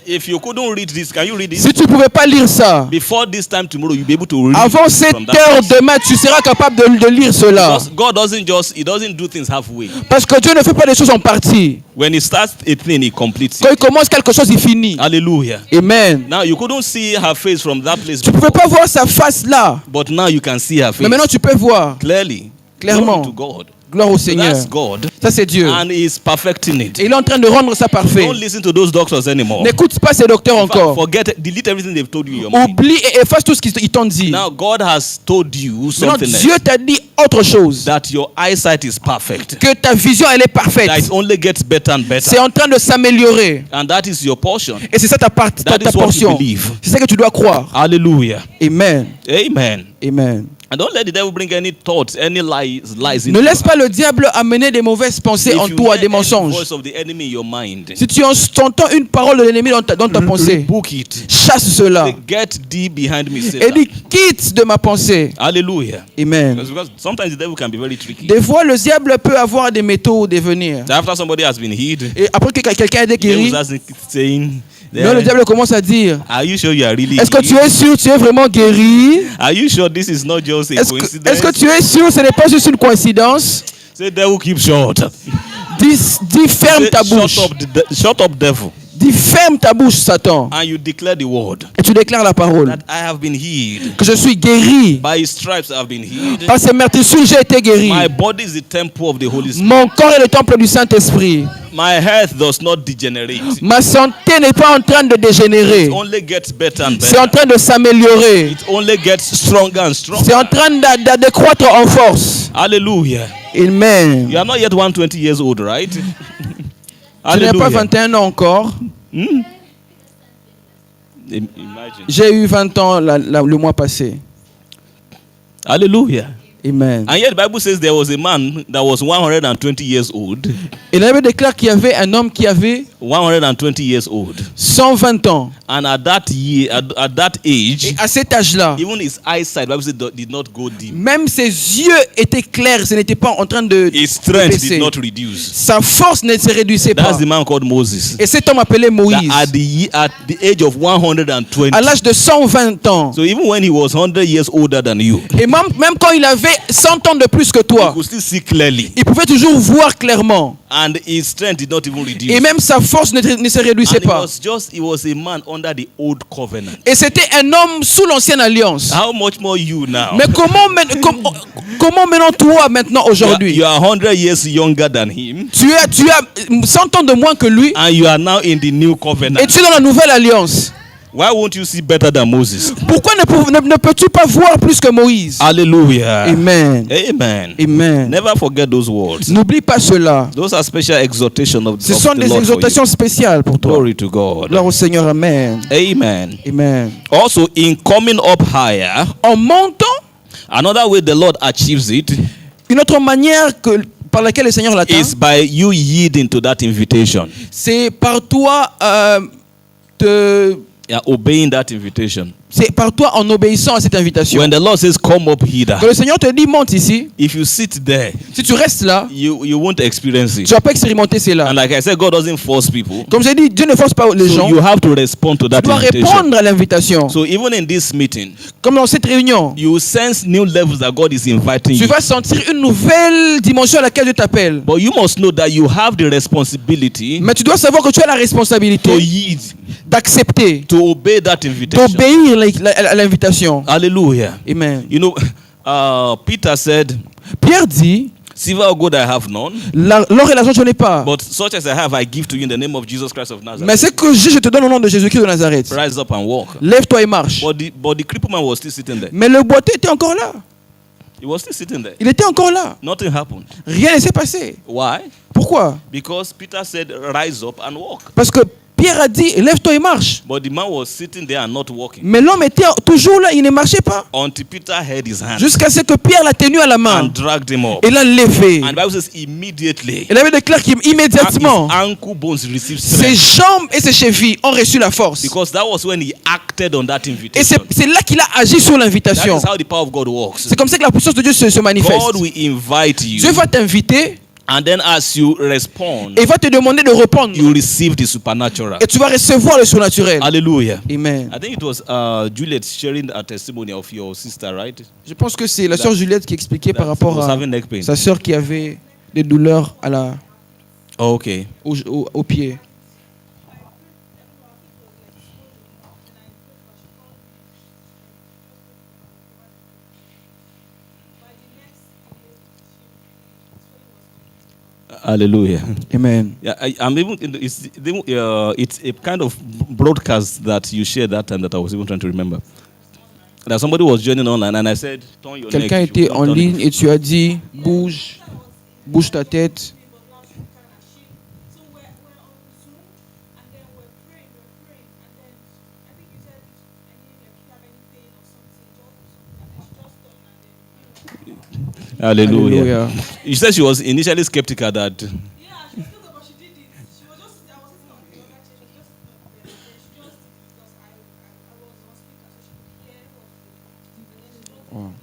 If you couldn't read this, can you read it? Si tu ne pouvais pas lire ça. Before this time tomorrow, you'll be able to read. Avant 7 from that heures place. demain, tu seras capable de lire cela. Because God doesn't do things halfway. Parce que Dieu ne fait pas les choses en partie. When He starts a thing, He completes Quand it. il commence quelque chose, il finit. Hallelujah. Amen. Now you couldn't see her face from that place Tu ne pouvais before, pas voir sa face là. but now you can see her face Mais maintenant, tu peux voir. clearly. Clairement. Glory to God. Gloire au So Seigneur. that's God, Ça, c'est Dieu. and He's perfecting it. Et il est en train de rendre ça parfait. Don't listen to those doctors anymore. N'écoute pas ces docteurs In fact, encore. delete everything they've told you in your mind. Oublie et efface tout ce qu'ils t'ont dit. Now God has told you Maintenant, something Dieu else, t'a dit autre chose. that your eyesight is perfect, Que ta vision, elle est parfaite. that it only gets better and C'est better, en train de s'améliorer. and that is your portion. Et c'est ça ta That is what you portion. believe. C'est ça que tu dois croire. Hallelujah. Amen. Amen. Amen. And don't let the devil bring any thoughts, any lies Ne into laisse your pas heart. le diable amener des mauvaises pensées If en you toi, hear des any mensonges. voice of the enemy in your mind, Si tu entends une parole de l'ennemi dans ta pensée, rebuke it. chasse cela. Say, get thee behind me, Et Satan. dis, quitte de ma pensée. Hallelujah. Amen. Because sometimes the devil can be very tricky. Des fois, le diable peut avoir des métaux de venir. So after somebody has been healed, Et après que quelqu'un a été the devil guéri, starts saying, non, le diable commence à dire, are you sure you are really est-ce que tu healed? es sûr, tu es vraiment guéri? Are you sure this is not just a Est-ce coincidence? que tu es sûr, ce n'est pas juste une coïncidence? Say, devil, keep short. Dis ferme Say, ta bouche. shut up, devil. Dis ferme ta bouche, Satan. And you declare the word Et tu déclares la parole. that I have been healed. Que je suis guéri. By his stripes I have been healed. Par ses meurtrissures, j'ai été guéri. My body is the temple of the Holy Spirit. Mon corps est le temple du Saint-Esprit. My health does not degenerate. Ma santé n'est pas en train de dégénérer. It only gets better and C'est en better. train de s'améliorer. It only gets stronger and C'est stronger. en train de croître en force. Hallelujah. Amen. You are not yet 120 years old, right? Tu n'as pas Hallelujah. 21 ans encore. Imagine. J'ai eu 20 ans le mois passé. Hallelujah. Amen. And yet the Bible says there was a man that was 120 years old. Et la Bible déclare qu'il y avait un homme qui avait 120 years old. 120 ans. And at that year, at that age, Et à cet âge-là, even his eyesight, the Bible says, did not go dim. même ses yeux étaient clairs, ce n'était pas en train de His strength baisser. did not reduce. Sa force ne se réduisait pas. That's the man called Moses. Et cet homme appelé Moïse, That at the age of 120. à l'âge de 120 ans, So even when he was 100 years older than you, et même quand il avait 100 ans de plus que he toi, could still see clearly. il pouvait toujours voir clairement. And his strength did not even reduce. Et même sa force ne se réduisait And pas. he was a man under the old covenant. Et c'était un homme sous l'ancienne alliance. How much more you now? Mais comment maintenant toi maintenant aujourd'hui? You are 100 years younger than him. Tu as 100 ans de moins que lui And you are now in the new covenant. et tu es dans la nouvelle alliance. Why won't you see better than Moses? Pourquoi ne peux-tu pas voir plus que Moïse? Hallelujah. Amen. Amen. Amen. Never forget those words. N'oublie pas cela. Those are special exhortations of Ce sont the des Lord for exhortations spéciales pour you. toi. Glory to God. Gloire au Seigneur. Amen. Amen. Amen. Also, in coming up higher, En montant, another way the Lord achieves it une autre manière par laquelle le Seigneur l'atteint, is by you yielding to that invitation. c'est par toi Yeah, obeying that invitation. c'est par toi en obéissant à cette invitation. When the Lord says, come up hither, Quand le Seigneur te dit monte ici, if you sit there, si tu restes là, you won't experience tu it. vas pas expérimenter cela. And like I said, God doesn't force people. Comme j'ai dit, Dieu ne force pas les So gens. you have to respond to Tu that dois invitation. répondre à l'invitation. So even in this meeting, Comme dans cette réunion, you will sense new levels that God is inviting tu you. vas sentir une nouvelle dimension à laquelle Dieu t'appelle. But you must know that you have the responsibility Mais tu dois savoir que tu as la to responsabilité yield, d'accepter, to obey that invitation. d'obéir à l'invitation. Hallelujah. Amen. You know, Peter said, Pierre dit, silver or gold I have none, l'or et l'argent je n'ai pas. but such as I have I give to you in the name of Jesus Christ of Nazareth. Mais ce que j'ai, je te donne au nom de Jésus-Christ de Nazareth. Rise up and walk. Lève-toi et marche. But the crippled man was still sitting there. Mais le boiteux était encore là. He was still sitting there. Il était encore là. Nothing happened. Rien ne s'est passé. Why? Pourquoi? Because Peter said, rise up and walk. Parce que Pierre a dit, lève-toi et marche. But the man was sitting there and not walking. Mais l'homme était toujours là, il ne marchait pas. Until Peter held his hand Jusqu'à ce que Pierre l'a tenu à la main and dragged him up. et l'a levé. And the Bible says immediately, Et la Bible déclare qu'immédiatement, his ankle bones received ses strength. jambes et ses chevilles ont reçu la force. Because that was when he acted on that Et invitation. c'est là qu'il a agi sur That l'invitation. is how the power of God works. C'est comme ça que la puissance de Dieu se manifeste. God will invite you. Dieu va t'inviter And then as you respond, et va te demander de répondre. you receive the supernatural. Et tu vas recevoir le surnaturel. Hallelujah. Amen. I think it was Juliet sharing a testimony of your sister, right? Je pense que c'est la sœur Juliette qui expliquait par That rapport was à having neck pain. sa sœur qui avait des douleurs Oh, okay. au pied. Hallelujah. Amen. Yeah, I'm even. It's a kind of broadcast that you shared that time that I was even trying to remember. That somebody was joining online and I said, "Turn your Quelqu'un neck." était en ligne et tu as dit, bouge ta tête. Hallelujah. Alléluia. She said she was initially skeptical that. Yeah, she still but she did it. She was just, I was sitting on the other chair, she was just sitting up there. Then she just did it because I was on speaker, so she could hear what.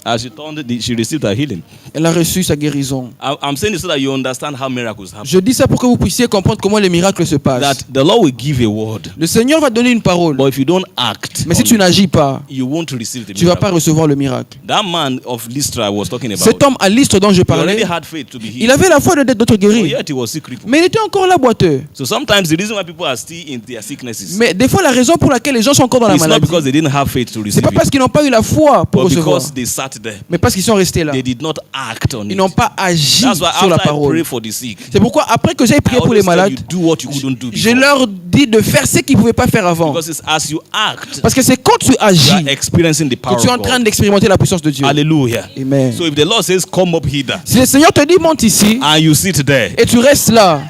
As she turned, she received her healing. Elle a reçu sa guérison. I'm saying this so that you understand how miracles happen. Je dis ça pour que vous puissiez comprendre comment les miracles se passent. That the Lord will give a word, Le Seigneur va donner une parole. but if you don't act, Mais si on tu it, n'agis pas, you won't receive the tu ne vas pas miracle. recevoir le miracle. That man of Lystra I was talking about. Cet homme à l'Istre dont je He already parlais, had faith to be il healed. avait la foi d'être But guéri. yet he was still crippled. Mais il était encore là boiteux. So sometimes the reason why people are still in their sicknesses Mais des fois, la raison pour laquelle les gens sont encore dans la is not maladie, because they didn't have faith to c'est receive pas parce it, qu'ils n'ont pas eu la foi pour but recevoir, because they sat there. mais parce qu'ils sont restés là. They did not act on Ils it. n'ont pas agi That's why sur la after I pray parole. for the sick, C'est pourquoi après que j'ai I prié pour les always tell malades, you do what you couldn't do je before. leur dis de faire ce qu'ils ne pouvaient pas faire avant. Because it's as you act, Parce que c'est quand tu you agis are experiencing the power que tu es en of train God. d'expérimenter la puissance de Dieu. Hallelujah. Amen. So if the Lord says come up hither Si le Seigneur te dit monte ici and you sit there, et tu restes là,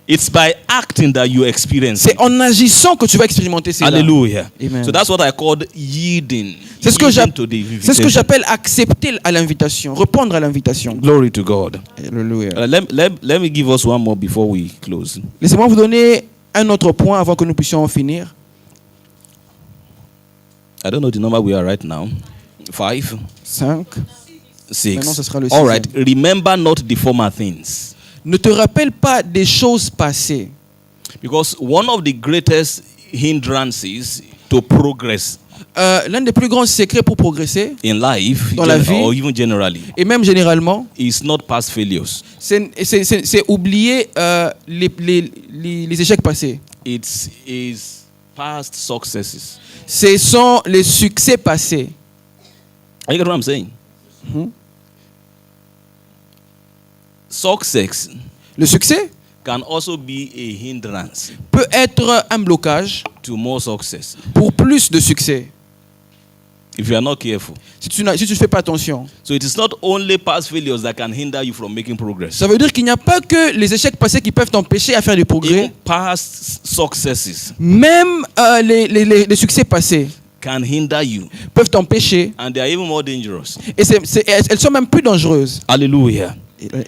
it's by acting that you experience c'est it. en agissant que tu vas expérimenter cela. Hallelujah. Amen. So that's what I called yielding. C'est ce que Yielding to the c'est ce que invitation. j'appelle accepter à l'invitation, répondre à l'invitation. Glory to God. Alléluia. Let me give us one more before we close. Laissez-moi vous donner un autre point avant que nous puissions en finir. I don't know the number we are right now. 5, 5. 6. Maintenant, ce sera le All right. sixième. Remember not the former things. Ne te rappelle pas des choses passées. Because one of the greatest hindrances to progress L'un des plus grands secrets pour progresser, in life, Dans la vie, or even generally, et même généralement, is not past failures. c'est oublier les échecs passés. It is past successes. Ce sont les succès passés. Are you get what I'm saying? Mhm. Success Le succès, can also be a hindrance peut être un blocage to more success pour plus de succès if you are not careful. si tu ne fais pas attention. So it is not only past failures that can hinder you from making progress. Ça veut dire qu'il n'y a pas que les échecs passés qui peuvent t'empêcher à faire du progrès. Even past successes Même les succès passés can hinder you, peuvent t'empêcher. and they are even more dangerous. Et elles sont même plus dangereuses. Hallelujah.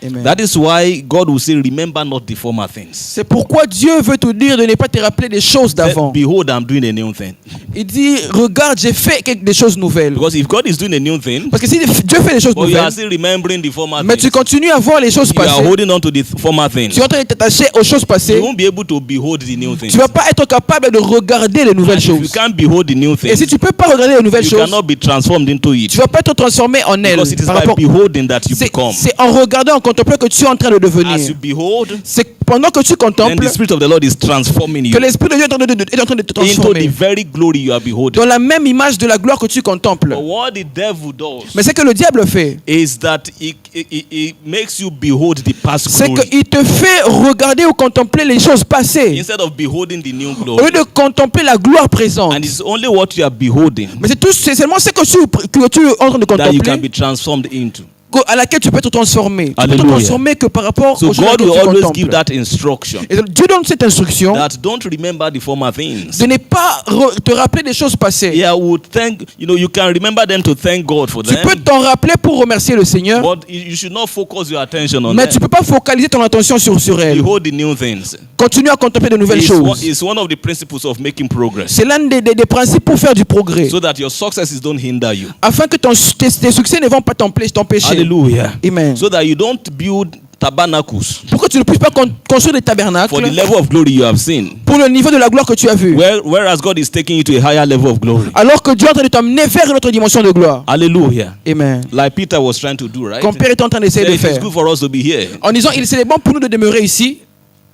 Amen. That is why God will say, remember not the former things. C'est pourquoi Dieu veut te dire de ne pas te rappeler des choses d'avant. Behold, I'm doing a new thing. Il dit, regarde, j'ai fait des choses nouvelles. Because if God is doing a new thing, Parce que si Dieu fait des choses but you are nouvelles, still remembering the former mais tu things, continues à voir les choses you are passées, holding on to the former things, tu es en train de t'attacher aux choses you passées, won't be able to behold the new things. tu ne vas pas être capable de regarder les nouvelles And if you choses. can't behold the new Et things, si tu ne peux pas regarder les nouvelles you choses, cannot be transformed into it. tu ne vas pas te transformer en elles. Because it is Par by rapport- beholding that you C'est become. c'est en regardant, en contemplant que tu es en train de As devenir. you behold, C'est pendant que tu then contemples the Spirit of the Lord is transforming you que l'Esprit de Dieu est en train de te into the transformer very glory you are beholding. dans la même image de la gloire que tu contemples. But what the devil does Mais c'est que le diable fait, is that it makes you behold the past c'est glory qu'il te fait regarder ou contempler les choses passées instead of beholding the new au glory. lieu de contempler la gloire présente. And it's only what you are beholding Mais c'est seulement ce que tu es en train de that you can contempler be transformed into. à laquelle tu peux te transformer. Tu peux te Alléluia. transformer que par rapport So aux choses God que will tu always contemples. give that instruction Et Dieu donne cette instruction that don't remember the former things. de ne pas te rappeler des choses passées. Yeah, would thank you can remember them to thank God for Tu them. peux t'en rappeler pour remercier le Seigneur, But you should not focus your attention on mais tu them. ne peux pas focaliser ton attention sur elle. Behold the new things. Continue à contempler de nouvelles choses. It's one of the principles of making progress. C'est l'un des principes pour faire du progrès. So that your successes don't hinder you. Afin que tes succès ne vont pas t'empêcher. Hallelujah. Amen. So that you don't build tabernacles Pour que tu ne puisses pas construire des for the tabernacles level of glory you have seen. pour le niveau de la gloire que tu as vu. Whereas God is taking you to a higher level of glory. Alors que Dieu est en train de t'amener vers une autre dimension de gloire. Hallelujah. Amen. Like Peter was trying to do, right? Comme Pierre est en train d'essayer de It is faire. good for us to be here. En disant, c'est bon pour nous de demeurer ici.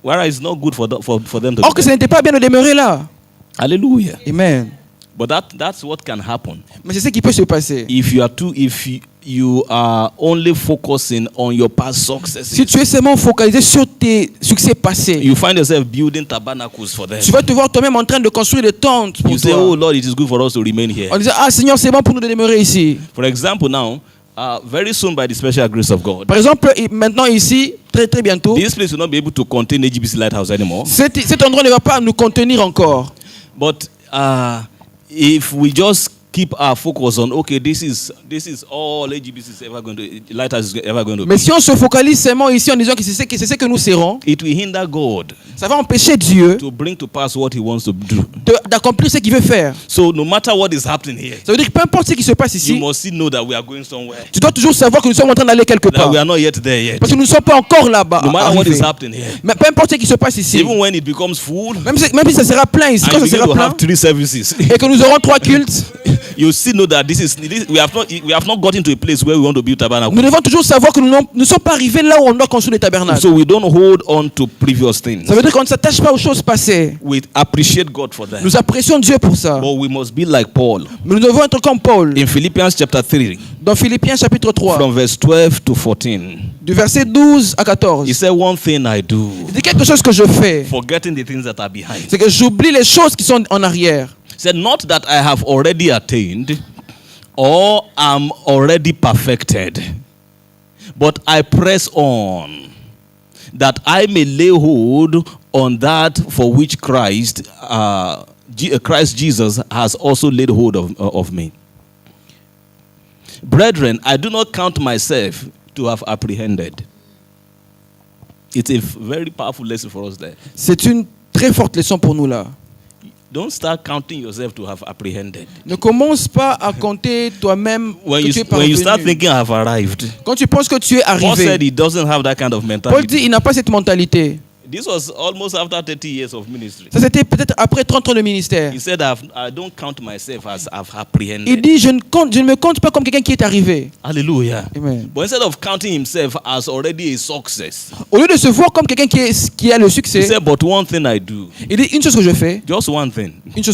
Whereas it's not good for them to Or be que ce there. n'était pas bien de demeurer là. Hallelujah. Amen. But that's what can happen Mais c'est ce qui peut se passer. if you are only focusing on your past successes. Si tu es seulement focalisé sur tes succès passés, You find yourself building tabernacles for them. tu vas te voir toi-même en train de construire des tentes pour You say, oh toi. Lord, it is good for us to remain here. En disant, ah Seigneur, c'est bon pour nous de demeurer ici. For example, now, very soon by the special grace of God, Par exemple, maintenant ici, très très bientôt, this place will not be able to contain HGBC Lighthouse anymore. cet endroit ne va pas nous contenir encore. But if we just keep our focus on, okay, this is all HGBC is ever going to, Lighthouse is ever going to Mais be, si on se focalise seulement ici en disant que c'est ce que nous serons, it will hinder God ça va empêcher Dieu to bring to pass what He wants to do. d'accomplir ce qu'il veut faire. So no matter what is happening here, Ça veut dire que peu importe ce qui se passe you ici, must still know that we are going somewhere, tu dois toujours savoir que nous sommes en train d'aller quelque that part. we are not yet there yet. Parce que nous ne sommes pas encore là-bas. No matter what is arrivés. happening here, Mais peu importe ce qui se passe ici, even when it becomes full, même si ça sera plein ici, and quand you ça begin sera to plein, have 3 services, et que nous aurons 3 cultes, you still know that we have not gotten to a place where we want to build tabernacle. nous devons toujours savoir que nous ne sommes pas arrivés là où on doit construire des tabernacles. So we don't hold on to previous things. Ça veut dire qu'on ne s'attache pas aux choses passées. We appreciate God for that. Nous apprécions Dieu pour ça. But we must be like Paul. Mais nous devons être comme Paul. In Philippians chapter 3, Dans Philippiens chapitre 3, from verse 12 to 14, du verset 12 à 14, he said, one thing I do, il dit quelque chose que je fais, forgetting the things that are behind. c'est que j'oublie les choses qui sont en arrière. He said, not that I have already attained or am already perfected, but I press on, that I may lay hold on that for which Christ Jesus has also laid hold of me. Brethren, I do not count myself to have apprehended. It's a very powerful lesson for us there. C'est une très forte leçon pour nous là. Don't start counting yourself to have apprehended. Ne commence pas à compter toi-même When que tu es you start parvenu. thinking I have arrived, Quand tu penses que tu es Paul said arrivé, he doesn't have that kind of Paul mentality. dit il n'a pas cette mentalité. This was almost after 30 years of ministry. Ça c'était peut-être après 30 ans de ministère. He said, I don't count myself as I've Il apprehended. dit je ne me compte pas comme quelqu'un qui est arrivé. Hallelujah. Amen. But instead of counting himself as already a success, Au lieu de se voir comme quelqu'un qui a le he succès, said, but one thing I do, il dit une chose que je fais, just one thing.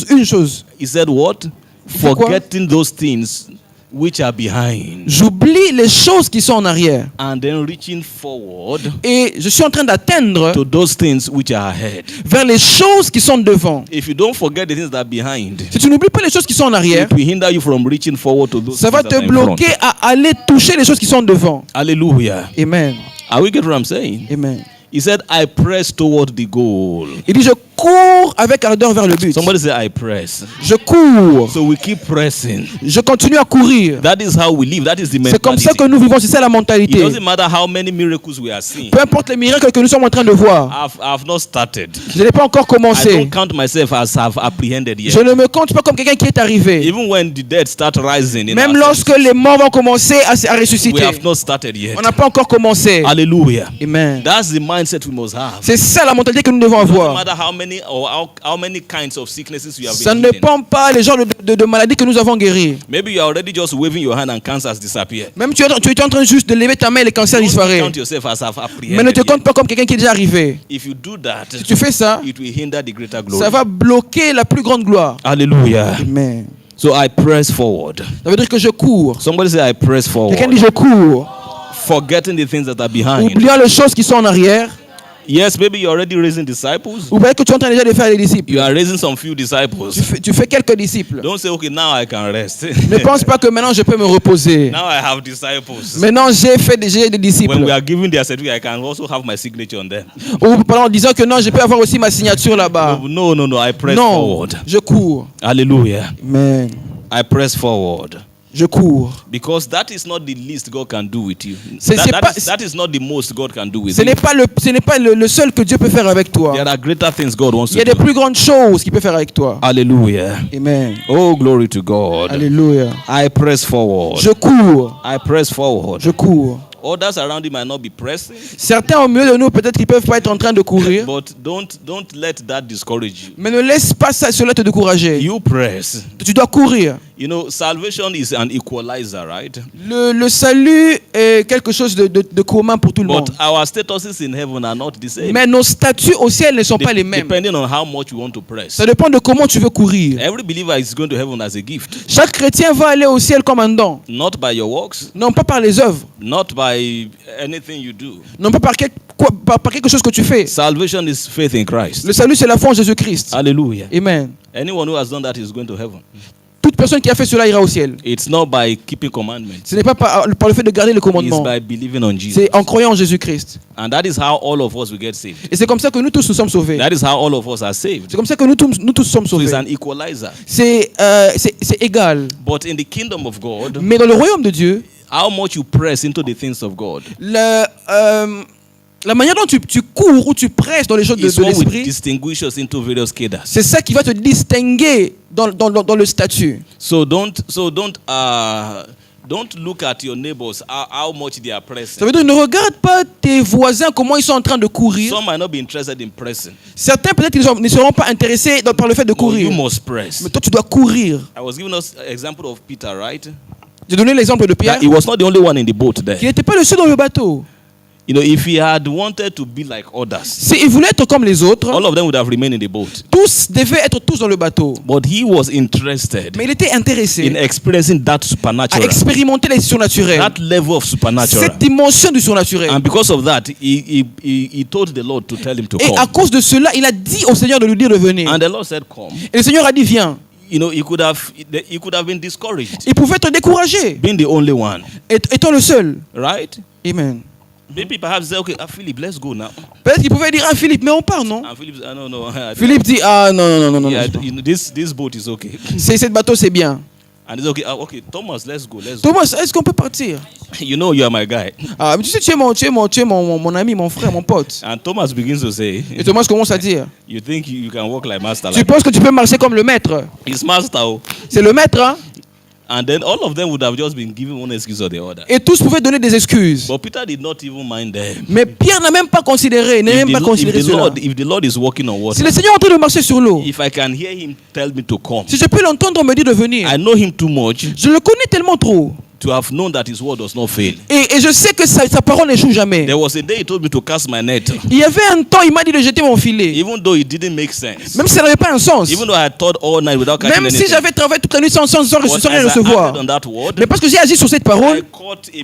une chose. He said, what? fait quoi? Forgetting those things which are behind, J'oublie les choses qui sont en arrière. and then reaching forward Et je suis en train d'atteindre to those things which are ahead. vers les choses qui sont devant. If you don't forget the things that are behind, Si tu n'oublies pas les choses qui sont en arrière, it will hinder you from reaching forward to those ça things va that te are in front. bloquer à aller toucher les choses qui sont devant. Hallelujah. Amen. Are we getting what I'm saying? Amen. He said, I press toward the goal. Il dit, je cours avec ardeur vers le but. Somebody say, I press. Je cours. So we keep pressing. Je continue à courir. That is how we live. That is the C'est comme ça mentality. que nous vivons, c'est ça la It mentalité. doesn't matter how many miracles we are seeing. Peu importe les miracles que nous sommes en train de voir. I've not started. Je n'ai pas encore I commencé. don't count myself as I've apprehended Je yet. ne me compte pas comme quelqu'un qui est arrivé. Even when the dead start rising in Même our lorsque senses, les morts vont commencer à we ressusciter. have not started yet. On n'a pas encore commencé. Hallelujah. Amen. That's the mindset we must have. C'est ça la mentalité que nous devons No avoir. matter how many or how many kinds of sicknesses you have Ça been ne healing. dépend pas les genres de maladies que nous avons guéries. Maybe you are already just waving your hand and cancer has disappeared. Même tu es en train juste de lever ta main et le cancer Don't disparaît. count yourself as I've Mais ne te apprehended compte yet. pas comme quelqu'un qui est déjà arrivé. If you do that, Si tu fais ça, it will hinder the greater glory. ça va bloquer la plus grande gloire. Hallelujah. Amen. So I press forward. Ça veut dire que je cours. Somebody say I press Quelqu'un dit forward. je cours. Forgetting the things that are behind. Oubliant les choses qui sont en arrière. Yes, maybe you're already raising disciples. Ou peut-être que tu es en train déjà de faire des disciples. You are raising some few disciples. Tu fais quelques disciples. Don't say, okay, now I can rest. Ne pense pas que maintenant je peux me reposer. Now I have disciples. Maintenant j'ai des When disciples. we are giving their certificate, I can also have my signature on them. Ou en disant que non, je peux avoir aussi ma signature là-bas. No, I press Non, forward. je cours. Hallelujah. Amen. I press forward. Je cours. Because that is not the least God can do with you. C'est pas- That is not the most God can do with Ce you. n'est pas le seul que Dieu peut faire avec toi. There are greater things God wants Il y a to des do. plus grandes choses qu'il peut faire avec toi. Hallelujah. Amen. Oh, glory to God. Alléluia. I press forward. Je cours. I press forward. Je cours. Others around you might not be pressing, Certains au milieu de nous, peut-être qu'ils peuvent pas être en train de courir. but don't let that discourage you. Mais ne laisse pas cela te décourager. You press. Tu dois courir. You know, salvation is an equalizer, right? Le salut est quelque chose de commun pour tout le monde. But our statuses in heaven are not the same. Mais nos statuts au ciel ne sont pas les mêmes. Depending on how much you want to press. Ça dépend de comment tu veux courir. Every believer is going to heaven as a gift, Chaque chrétien va aller au ciel comme un don. not by your works, Non pas par les œuvres. not by anything you do. Non pas par quelque chose que tu fais. Salvation is faith in Christ. Le salut, c'est la foi en Jésus-Christ. Hallelujah. Amen. Anyone who has done that is going to heaven. Toute personne qui a fait cela ira au ciel. It's not by keeping commandments. Ce n'est pas par le fait de garder les It's commandements. by believing on Jesus. C'est en croyant en Jésus-Christ. And that is how all of us will get saved. Et c'est comme ça que nous tous nous sommes sauvés. That is how all of us are saved. C'est comme ça que nous tous sommes So it's sauvés. an equalizer. C'est égal. But in the kingdom of God, Mais dans le royaume de Dieu, how much you press into the things of God la manière dont tu cours ou tu presses dans les choses is de what will l'esprit, distinguish us into various cadres. c'est ça qui va te distinguer dans le statut. So don't look at your neighbors how much they are pressing. Ça veut dire ne regarde pas tes voisins comment ils sont en train de courir. Some might not be interested in pressing. Certains peut-être ils ne seront pas intéressés par le fait de But you courir. must press. Mais toi tu dois courir. I was giving us an example of Peter, right? J'ai donné l'exemple de Pierre, That he was not the only one in the boat there. qui n'était pas le seul dans le bateau. You know, if he had wanted to be like others, S'il voulait être comme les autres, all of them would have remained in the boat. tous devaient être tous dans le bateau. But he was interested Mais il était in intéressé experiencing that à supernatural, expérimenter les surnaturels. that level of supernatural. Cette dimension du surnaturel. And because of that, he told the Lord to tell him to Et à come. cause de cela, il a dit au Seigneur de lui dire de venir. And the Lord said, come. Et le Seigneur a dit viens. You know, he could have been discouraged, Il pouvait être découragé, being the only one, étant le seul. right? Amen. Maybe perhaps say, okay, Philip, let's go now. Peut-être qu'il pouvait dire à Philippe, mais on part, non? And Philip said, no. Philippe dit, ah non. Yeah, you know, this boat is okay. Cette bateau, c'est bien. And he's okay. Okay, Thomas, let's go. Thomas, est-ce qu'on peut partir? You know, you are my guy. Ah, mais tu sais, tu es mon ami, mon frère, mon pote. And Thomas begins to say, Et Thomas commence à dire, you think you can walk like master? tu Like penses que tu peux marcher comme le maître? he's master. Oh. C'est le maître, hein? And then all of them would have just been given one excuse or the other. Et tous pouvaient donner des excuses. But Peter did not even mind them. Mais Pierre n'a même pas considéré, If the Lord is walking on Si water, le Seigneur est en train de marcher sur l'eau, if I can hear him tell me to come, si je peux l'entendre me dire de venir, I know him too much je le connais tellement trop to have known that his word does not fail. Et je sais que sa parole n'échoue jamais. There was a day he told me to cast my net, Il y avait un temps, il m'a dit de jeter mon filet. even though it didn't make sense. Même si ça n'avait pas un sens. Even though I thought all night without catching Même si anything. j'avais travaillé toute la nuit sans But rien as I recevoir. acted on that word, Mais parce que j'ai agi sur cette parole, I caught a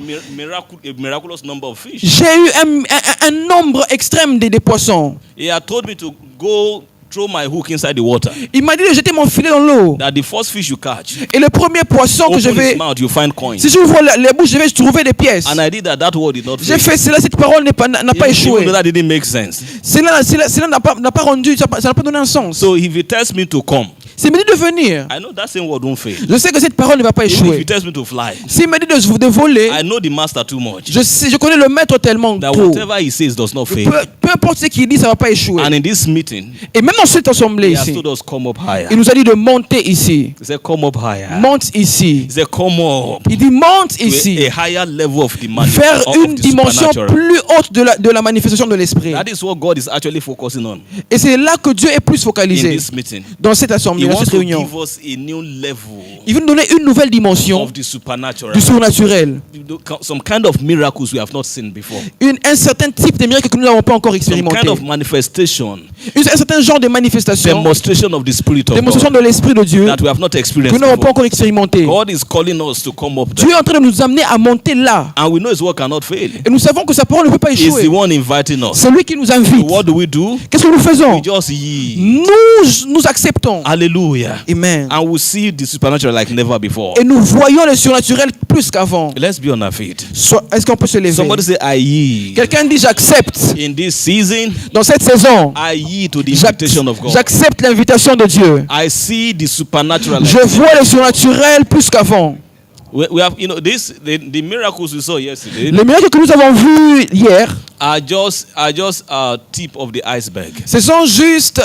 miraculous number of fish. j'ai eu un nombre extrême des poissons. He had told me to go throw my hook inside the water. Il m'a dit de jeter mon filet dans l'eau. That the first fish you catch, Et le premier poisson que je open his vais... mouth, you find coins. Si j'ouvre les bouches, je vais trouver des pièces. And I did that. That word did not J'ai fail. fait cela, cette parole n'a pas échoué. Even though that didn't make sense. Cela n'a pas rendu, ça n'a pas donné un sens. So if he tells me to come, S'il me dit de venir, I know that same word won't fail. je sais que cette parole ne va pas Even if he échouer. tells me to fly, S'il me dit de voler, I know the master too much. je connais le maître tellement That trop. whatever he says does not fail. Peu importe ce qu'il dit, ça ne va pas échouer. And in this meeting, Et même dans cette assemblée he has ici, told us come up higher. il nous a dit de monter ici. He said come up higher. Monte ici. He said come up Il dit monte to ici. a higher level of the Vers of une the dimension supernatural. plus haute de la manifestation de l'esprit. That is what God is actually focusing on Et c'est là que Dieu est plus in focalisé. this meeting. Dans cette assemblée, He dans wants cette to réunion. give us a new level Il veut nous donner une nouvelle dimension of the supernatural. du surnaturel. Some kind of miracles we have not seen before. Un certain type de miracle que nous n'avons pas encore Some expérimenté. kind of manifestation, Un certain genre de manifestation, demonstration of the Spirit of démonstration God de l'Esprit de Dieu that we have not que experienced nous n'avons pas before. encore expérimenté. God is calling us to come up Dieu there. est en train de nous amener à monter là. And we know His word cannot fail. Et nous savons que sa parole ne peut pas He's échouer. the one inviting us. C'est lui qui nous invite. What do we do? Qu'est-ce que nous faisons? We just yield. Nous acceptons. Hallelujah. Amen. And we see the supernatural like never before. Et nous voyons le surnaturel plus qu'avant. Let's be on our feet. Est-ce qu'on peut se lever? Somebody say, I yield. Quelqu'un dit j'accepte. In this season, Dans cette saison, I yield to the invitation of God. j'accepte l'invitation de Dieu. I see the supernatural. like Je never vois le surnaturel plus qu'avant. We have, the miracles we saw yesterday Les miracles que nous avons vus hier, are just a tip of the iceberg. ce sont juste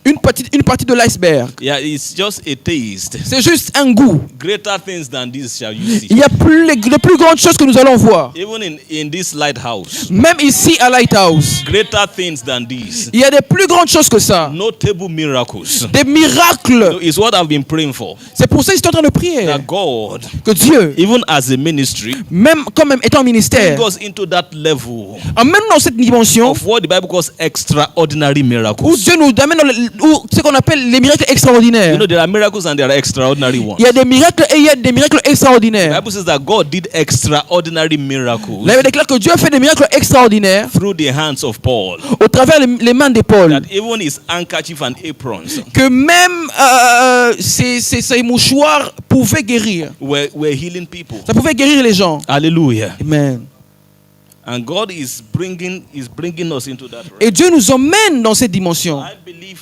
une partie de l'iceberg. Yeah, it's just a taste. C'est juste un goût. Greater things than this shall you see. Il y a de plus grandes choses que nous allons voir. Even in this lighthouse, Même ici à Lighthouse, greater things than this. il y a de plus grandes choses que ça. Notable miracles. Des miracles. It's what I've been praying for. C'est pour ça que je suis en train de prier. That God, Que Dieu, even as a ministry, même étant ministère, goes into that level emmène dans cette dimension of what the Bible calls extraordinary où miracles. Dieu nous amène dans ce qu'on appelle les miracles extraordinaires. You know, there are miracles and there are extraordinary ones. Il y a des miracles et il y a des miracles The extraordinaires. Bible says that God did extraordinary miracles La Bible déclare que Dieu a fait des miracles extraordinaires through the hands of Paul. au travers les mains de Paul. That even his handkerchief and aprons Que même ces mouchoirs pouvaient guérir. were healing people. Ça pouvait guérir les gens. Hallelujah. Amen. And God is bringing us into that realm. Et Dieu nous emmène dans cette dimension.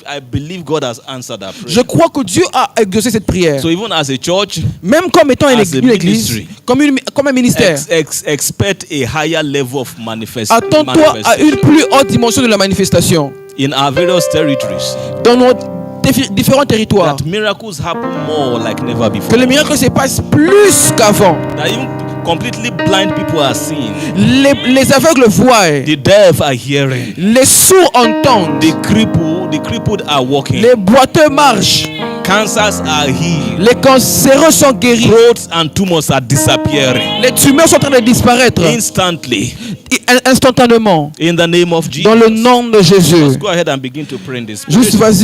I believe God has answered that prayer. Je crois que Dieu a exaucé cette prière. So even as a church, Même comme étant une as a église, ministry, comme un ministère, expect a higher level of manifestation attends-toi à une plus haute dimension de la manifestation in our various territories. dans nos différents territoires. That miracles happen more like never before. Que les miracles se passent plus qu'avant. That even completely blind people are seeing. Les aveugles voient. The deaf are hearing. Les sourds entendent. The crippled are walking. Les boiteux marchent. Cancers are healed. Les cancéreux sont guéris. Growths and tumors are disappearing. Les tumeurs sont en train de disparaître Instantly. instantanément. In the name of Jesus. Dans le nom de Jésus. Let's go ahead and begin to pray in this. Juste vas-y.